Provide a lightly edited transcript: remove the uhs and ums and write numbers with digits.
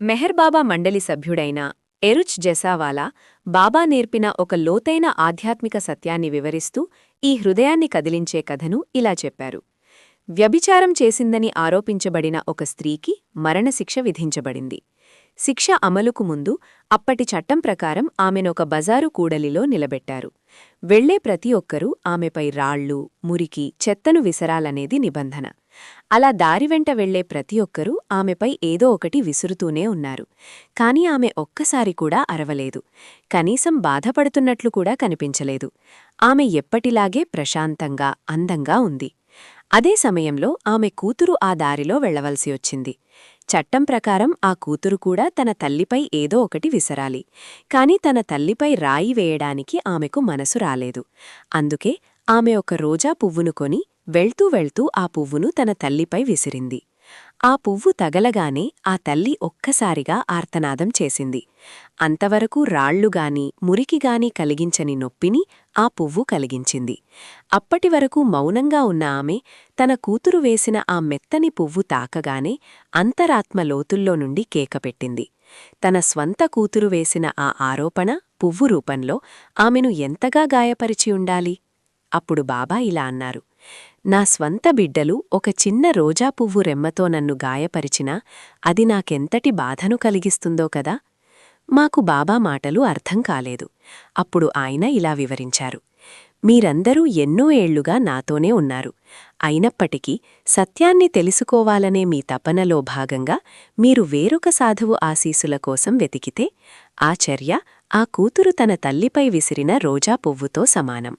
మెహర్బాబా మండలి సభ్యుడైన ఎరుచ్ జెసావాలా బాబా నేర్పిన ఒక లోతైన ఆధ్యాత్మిక సత్యాన్ని వివరిస్తూ ఈ హృదయాన్ని కదిలించే కథను ఇలా చెప్పారు. వ్యభిచారం చేసిందని ఆరోపించబడిన ఒక స్త్రీకి మరణశిక్ష విధించబడింది. శిక్ష అమలుకు ముందు అప్పటి చట్టం ప్రకారం ఆమెనొక బజారు కూడలిలో నిలబెట్టారు. వెళ్లే ప్రతి ఒక్కరూ ఆమెపై రాళ్లు, మురికి, చెత్తను విసరాలనేది నిబంధన. అలా దారివెంట వెళ్లే ప్రతి ఒక్కరూ ఆమెపై ఏదో ఒకటి విసురుతూనే ఉన్నారు. కాని ఆమె ఒక్కసారి కూడా అరవలేదు. కనీసం బాధపడుతున్నట్లు కూడా కనిపించలేదు. ఆమె ఎప్పటిలాగే ప్రశాంతంగా, అందంగా ఉంది. అదే సమయంలో ఆమె కూతురు ఆ దారిలో వెళ్లవలసి వచ్చింది. చట్టం ప్రకారం ఆ కూతురు కూడా తన తల్లిపై ఏదో ఒకటి విసరాలి. కాని తన తల్లిపై రాయి వేయడానికి ఆమెకు మనసు రాలేదు. అందుకే ఆమె ఒక రోజా పువ్వును కొని వెళ్తూ వెళ్తూ ఆ పువ్వును తన తల్లిపై విసిరింది. ఆ పువ్వు తగలగానే ఆ తల్లి ఒక్కసారిగా ఆర్తనాదం చేసింది. అంతవరకు రాళ్లుగాని, మురికిగాని కలిగించని నొప్పిని ఆ పువ్వు కలిగించింది. అప్పటివరకు మౌనంగా ఉన్న ఆమె తన కూతురు వేసిన ఆ మెత్తని పువ్వు తాకగానే అంతరాత్మ లోతుల్లో నుండి కేకపెట్టింది. తన స్వంత కూతురు వేసిన ఆ ఆరోపణ పువ్వు రూపంలో ఆమెను ఎంతగా గాయపరిచి ఉండాలి? అప్పుడు బాబా ఇలా అన్నారు: నా స్వంత బిడ్డలు ఒక చిన్న రోజా పువ్వు రెమ్మతో నన్ను గాయపరిచినా అది నాకెంతటి బాధను కలిగిస్తుందో కదా. మాకు బాబా మాటలు అర్థం కాలేదు. అప్పుడు ఆయన ఇలా వివరించారు: మీరందరూ ఎన్నో ఏళ్లుగా నాతోనే ఉన్నారు. అయినప్పటికీ సత్యాన్ని తెలుసుకోవాలనే మీ తపనలో భాగంగా మీరు వేరొక సాధువు ఆశీసుల కోసం వెతికితే ఆ చర్య ఆ కూతురు తన తల్లిపై విసిరిన రోజా పువ్వుతో సమానం.